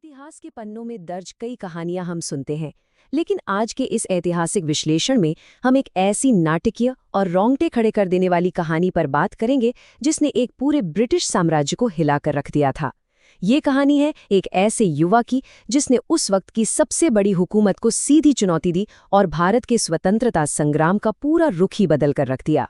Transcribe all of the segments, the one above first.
इतिहास के पन्नों में दर्ज कई कहानियां हम सुनते हैं, लेकिन आज के इस ऐतिहासिक विश्लेषण में हम एक ऐसी नाटकीय और रोंगटे खड़े कर देने वाली कहानी पर बात करेंगे जिसने एक पूरे ब्रिटिश साम्राज्य को हिलाकर रख दिया था। ये कहानी है एक ऐसे युवा की जिसने उस वक्त की सबसे बड़ी हुकूमत को सीधी चुनौती दी और भारत के स्वतंत्रता संग्राम का पूरा रुख ही बदल कर रख दिया।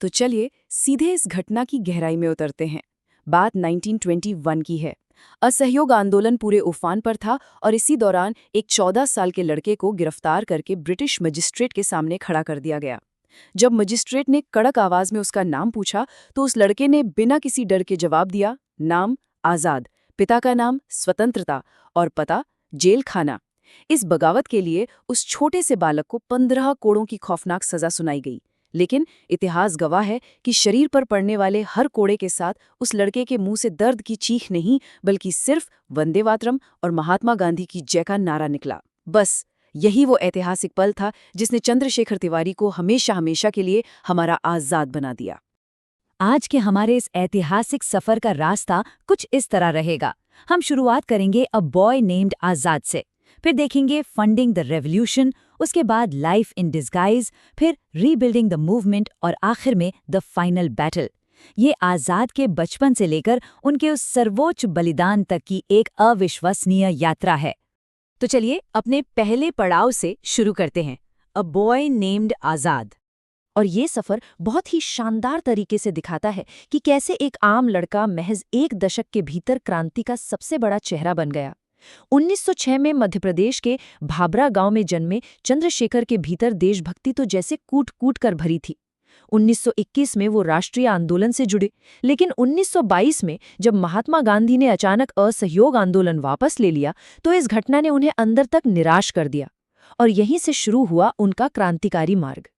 तो चलिए सीधे इस घटना की गहराई में उतरते हैं। बात 1921 की है। असहयोग आंदोलन पूरे उफान पर था और इसी दौरान एक 14 साल के लड़के को गिरफ्तार करके ब्रिटिश मजिस्ट्रेट के सामने खड़ा कर दिया गया। जब मजिस्ट्रेट ने कड़क आवाज में उसका नाम पूछा तो उस लड़के ने बिना किसी डर के जवाब दिया, नाम आजाद, पिता का नाम स्वतंत्रता और पता जेल खाना। इस बगावत के लिए उस छोटे से बालक को 15 कोड़ों की खौफनाक सजा सुनाई गई। लेकिन इतिहास गवाह है कि शरीर पर पड़ने वाले हर कोड़े के साथ उस लड़के के मुंह से दर्द की चीख नहीं, बल्कि सिर्फ वंदे मातरम और महात्मा गांधी की जय का नारा निकला। बस यही वो ऐतिहासिक पल था जिसने चंद्रशेखर तिवारी को हमेशा हमेशा के लिए हमारा आजाद बना दिया। आज के हमारे इस ऐतिहासिक सफर का रास्ता कुछ इस तरह रहेगा। हम शुरुआत करेंगे अ बॉय नेम्ड आजाद से, फिर देखेंगे फंडिंग द रेवोल्यूशन, उसके बाद लाइफ इन डिस्गाइज, फिर रीबिल्डिंग द मूवमेंट और आखिर में द फाइनल बैटल। ये आजाद के बचपन से लेकर उनके उस सर्वोच्च बलिदान तक की एक अविश्वसनीय यात्रा है। तो चलिए अपने पहले पड़ाव से शुरू करते हैं, अ बॉय नेम्ड आजाद। और ये सफर बहुत ही शानदार तरीके से दिखाता है कि कैसे एक आम लड़का महज एक दशक के भीतर क्रांति का सबसे बड़ा चेहरा बन गया। 1906 में मध्य प्रदेश के भाबरा गांव में जन्मे चंद्रशेखर के भीतर देशभक्ति तो जैसे कूट कूट कर भरी थी। 1921 में वो राष्ट्रीय आंदोलन से जुड़े, लेकिन 1922 में जब महात्मा गांधी ने अचानक असहयोग आंदोलन वापस ले लिया तो इस घटना ने उन्हें अंदर तक निराश कर दिया और यहीं से शुरू हुआ उनका क्रांतिकारी मार्ग।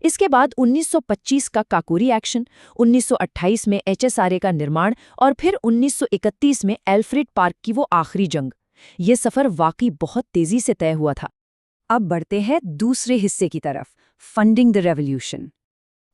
इसके बाद 1925 का काकोरी एक्शन, 1928 में HSRA का निर्माण और फिर 1931 में एल्फ्रेड पार्क की वो आखिरी जंग। ये सफर वाकई बहुत तेजी से तय हुआ था। अब बढ़ते हैं दूसरे हिस्से की तरफ, फंडिंग द रेवोल्यूशन।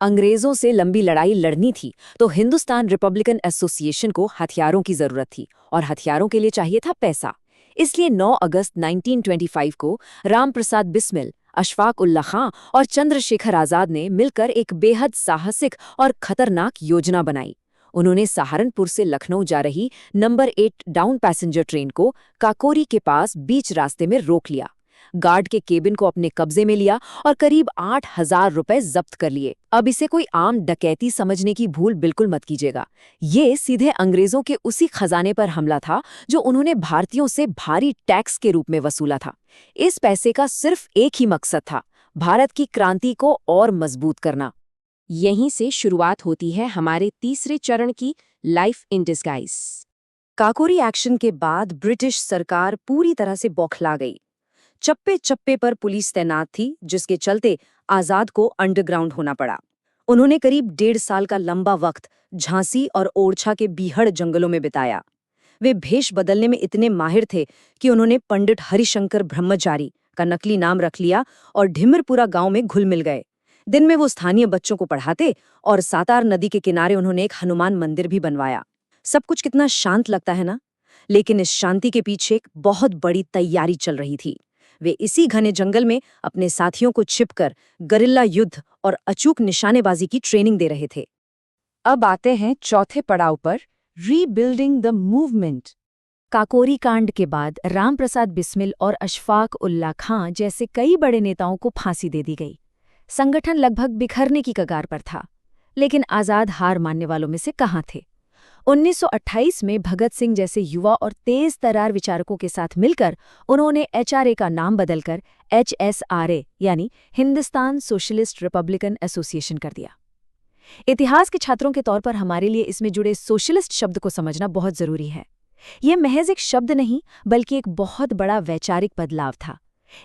अंग्रेजों से लंबी लड़ाई लड़नी थी तो हिंदुस्तान रिपब्लिकन एसोसिएशन को हथियारों की जरूरत थी और हथियारों के लिए चाहिए था पैसा। इसलिए 9 अगस्त 1925 को रामप्रसाद बिस्मिल, अशफाक उल्लाह खां और चंद्रशेखर आजाद ने मिलकर एक बेहद साहसिक और खतरनाक योजना बनाई। उन्होंने सहारनपुर से लखनऊ जा रही नंबर 8 डाउन पैसेंजर ट्रेन को काकोरी के पास बीच रास्ते में रोक लिया, गार्ड के केबिन को अपने कब्जे में लिया और करीब 8,000 रुपए जब्त कर लिए। अब इसे कोई आम डकैती समझने की भूल बिल्कुल मत कीजिएगा। ये सीधे अंग्रेजों के उसी खजाने पर हमला था जो उन्होंने भारतीयों से भारी टैक्स के रूप में वसूला था। इस पैसे का सिर्फ एक ही मकसद था, भारत की क्रांति को और मजबूत करना। यहीं से शुरुआत होती है हमारे तीसरे चरण की, life in disguise. Kakori action के बाद ब्रिटिश सरकार पूरी तरह से बौखला गई। चप्पे चप्पे पर पुलिस तैनात थी, जिसके चलते आजाद को अंडरग्राउंड होना पड़ा। उन्होंने करीब 1.5 साल का लंबा वक्त झांसी और ओरछा के बीहड़ जंगलों में बिताया। वे भेष बदलने में इतने माहिर थे कि उन्होंने पंडित हरिशंकर ब्रह्मचारी का नकली नाम रख लिया और ढिमरपुरा गांव में घुल मिल गए। दिन में वो स्थानीय बच्चों को पढ़ाते और सातार नदी के किनारे उन्होंने एक हनुमान मंदिर भी बनवाया। सब कुछ कितना शांत लगता है ना, लेकिन इस शांति के पीछे एक बहुत बड़ी तैयारी चल रही थी। वे इसी घने जंगल में अपने साथियों को छिपकर गरिल्ला युद्ध और अचूक निशानेबाजी की ट्रेनिंग दे रहे थे। अब आते हैं चौथे पड़ाव पर, रीबिल्डिंग द मूवमेंट। काकोरी कांड के बाद रामप्रसाद बिस्मिल और अशफाक उल्लाह खां जैसे कई बड़े नेताओं को फांसी दे दी गई। संगठन लगभग बिखरने की कगार पर था, लेकिन आजाद हार मानने वालों में से कहाँ थे। 1928 में भगत सिंह जैसे युवा और तेज तरार विचारकों के साथ मिलकर उन्होंने HRA का नाम बदलकर HSRA यानी हिंदुस्तान सोशलिस्ट रिपब्लिकन एसोसिएशन कर दिया। इतिहास के छात्रों के तौर पर हमारे लिए इसमें जुड़े सोशलिस्ट शब्द को समझना बहुत जरूरी है। यह महज एक शब्द नहीं, बल्कि एक बहुत बड़ा वैचारिक बदलाव था।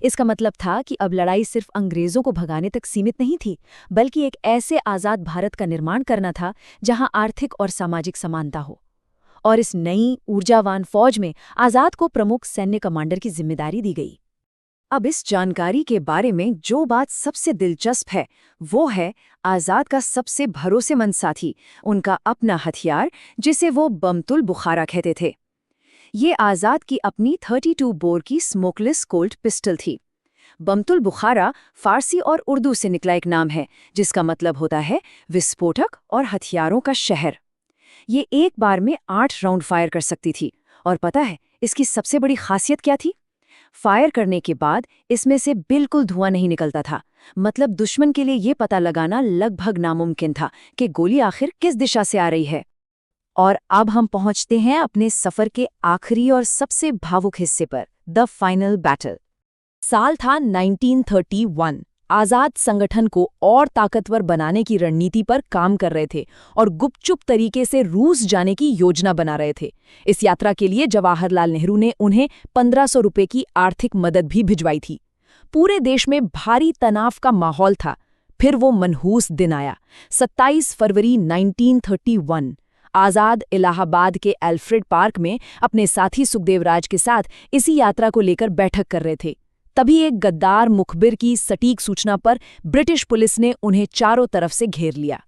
इसका मतलब था कि अब लड़ाई सिर्फ अंग्रेजों को भगाने तक सीमित नहीं थी, बल्कि एक ऐसे आज़ाद भारत का निर्माण करना था जहां आर्थिक और सामाजिक समानता हो। और इस नई ऊर्जावान फौज में आज़ाद को प्रमुख सैन्य कमांडर की जिम्मेदारी दी गई। अब इस जानकारी के बारे में जो बात सबसे दिलचस्प है वो है आज़ाद का सबसे भरोसेमंद साथी, उनका अपना हथियार जिसे वो बमतुल बुखारा कहते थे। ये आज़ाद की अपनी 32 बोर की स्मोकलेस कोल्ट पिस्टल थी। बमतुल बुखारा फारसी और उर्दू से निकला एक नाम है, जिसका मतलब होता है विस्फोटक और हथियारों का शहर। ये एक बार में 8 राउंड फायर कर सकती थी, और पता है इसकी सबसे बड़ी खासियत क्या थी? फायर करने के बाद इसमें से बिल्कुल धुआं नहीं निकलता था। मतलब दुश्मन के लिए ये पता लगाना लगभग नामुमकिन था कि गोली आखिर किस दिशा से आ रही है। और अब हम पहुंचते हैं अपने सफर के आखिरी और सबसे भावुक हिस्से पर, द फाइनल बैटल। साल था 1931। आजाद संगठन को और ताकतवर बनाने की रणनीति पर काम कर रहे थे और गुपचुप तरीके से रूस जाने की योजना बना रहे थे। इस यात्रा के लिए जवाहरलाल नेहरू ने उन्हें 1500 रुपए की आर्थिक मदद भी भिजवाई थी। पूरे देश में भारी तनाव का माहौल था। फिर वो मनहूस दिन आया, 27 फरवरी 1931। आजाद इलाहाबाद के एल्फ्रेड पार्क में अपने साथी सुखदेवराज के साथ इसी यात्रा को लेकर बैठक कर रहे थे। तभी एक गद्दार मुखबिर की सटीक सूचना पर ब्रिटिश पुलिस ने उन्हें चारों तरफ से घेर लिया।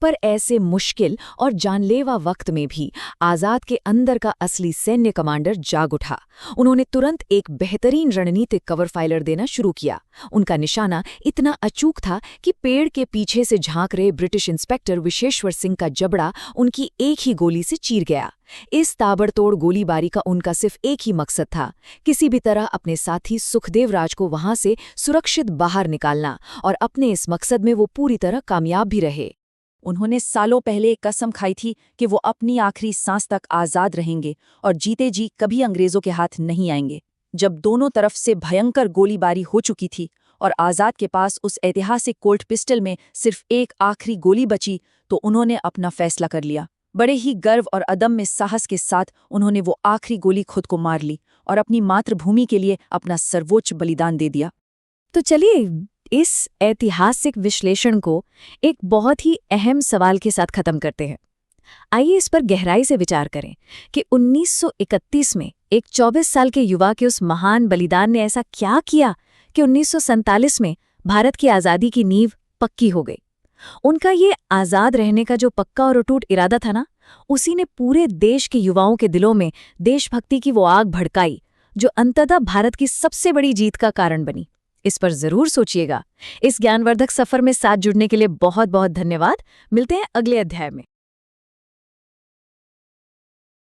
पर ऐसे मुश्किल और जानलेवा वक्त में भी आजाद के अंदर का असली सैन्य कमांडर जाग उठा। उन्होंने तुरंत एक बेहतरीन रणनीतिक कवर फायर देना शुरू किया। उनका निशाना इतना अचूक था कि पेड़ के पीछे से झांक रहे ब्रिटिश इंस्पेक्टर विशेश्वर सिंह का जबड़ा उनकी एक ही गोली से चीर गया। इस ताबड़तोड़ गोलीबारी का उनका सिर्फ एक ही मकसद था, किसी भी तरह अपने साथी सुखदेवराज को वहां से सुरक्षित बाहर निकालना, और अपने इस मकसद में वो पूरी तरह कामयाब भी रहे। उन्होंने सालों पहले एक कसम खाई थी कि वो अपनी आखिरी सांस तक आज़ाद रहेंगे और जीते जी कभी अंग्रेज़ों के हाथ नहीं आएंगे। जब दोनों तरफ से भयंकर गोलीबारी हो चुकी थी और आज़ाद के पास उस ऐतिहासिक कोल्ट पिस्टल में सिर्फ एक आखिरी गोली बची, तो उन्होंने अपना फैसला कर लिया। बड़े ही गर्व और अदम्य साहस के साथ उन्होंने वो आखिरी गोली खुद को मार ली और अपनी मातृभूमि के लिए अपना सर्वोच्च बलिदान दे दिया। तो चलिए इस ऐतिहासिक विश्लेषण को एक बहुत ही अहम सवाल के साथ खत्म करते हैं। आइए इस पर गहराई से विचार करें कि 1931 में एक 24 साल के युवा के उस महान बलिदान ने ऐसा क्या किया कि 1947 में भारत की आज़ादी की नींव पक्की हो गई। उनका ये आज़ाद रहने का जो पक्का और अटूट इरादा था ना, उसी ने पूरे देश के युवाओं के दिलों में देशभक्ति की वो आग भड़काई जो अंततः भारत की सबसे बड़ी जीत का कारण बनी। इस पर जरूर सोचिएगा। इस ज्ञानवर्धक सफर में साथ जुड़ने के लिए बहुत बहुत धन्यवाद। मिलते हैं अगले अध्याय में।